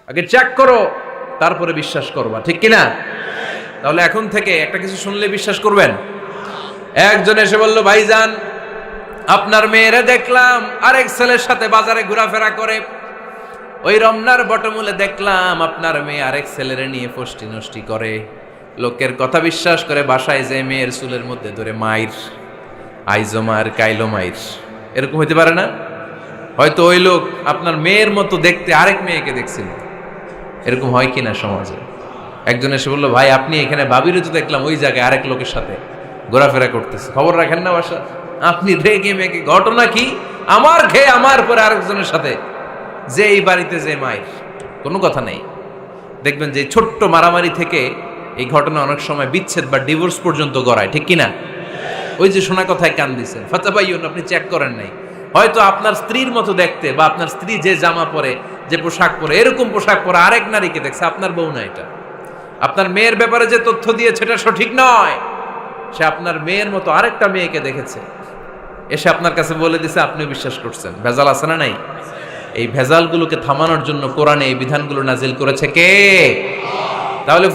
আগে চেক করো, তারপরে বিশ্বাস করবা, ঠিক কিনা? তাহলে এখন থেকে একটা কিছু শুনলে বিশ্বাস করবেন? একজন এসে বলল, ভাইজান আপনার মেয়েরে দেখলাম আরেক ছেলের সাথে বাজারে ঘোরাফেরা করে, ওই রমনার বটমূলে দেখলাম আপনার মেয়ে আরেক ছেলেরে নিয়ে ফষ্টি নষ্টি করে, লোকের কথা বিশ্বাস করে বাসায় যে মেয়ের চুলের মধ্যে ধরে মাইর, আইজো মায়ের কাইলো মাইর। এরকম হইতে পারে না? হয়তো ওই লোক আপনার মেয়ের মতো দেখতে আরেক মেয়েকে দেখছিল। এরকম হয় কিনা সমাজে? একজন এসে বললো, ভাই আপনি এখানে ভাবিরে তো দেখলাম ওই জায়গায় আরেক লোকের সাথে ঘোরাফেরা করতেছে, খবর রাখেন না বাসা? আপনি রেগে মেগে, ঘটনা কি? আমার খেয়ে আমার পরে আরেকজনের সাথে, যে এই বাড়িতে যে মায়ের, কোনো কথা নেই। দেখবেন যে ছোট্ট মারামারি থেকে এই ঘটনা অনেক সময় বিচ্ছেদ বা ডিভোর্স পর্যন্ত গড়ায়, ঠিক কিনা? ওই যে শোনা কথায় কান দিচ্ছেন, ফাতাবাইয়ুন, আপনি চেক করেন নাই। হয়তো আপনার স্ত্রীর মতো দেখতে বা আপনার স্ত্রী যে জামা পরে, যে পোশাক পরে, এরকম পোশাক পরে আরেক নারীকে দেখছে, আপনার বউ না এটা। আপনার মেয়ের ব্যাপারে যে তথ্য দিয়েছে এটা সঠিক নয়, সে আপনার মেয়ের মতো আরেকটা মেয়েকে দেখেছে, এসে আপনার কাছে বলে দিছে, আপনিও বিশ্বাস করছেন। ভেজাল আছে না নাই? এই ভেজালগুলোকে থামানোর জন্য কোরআনে এই বিধানগুলো নাজিল করেছে কে? তাহলে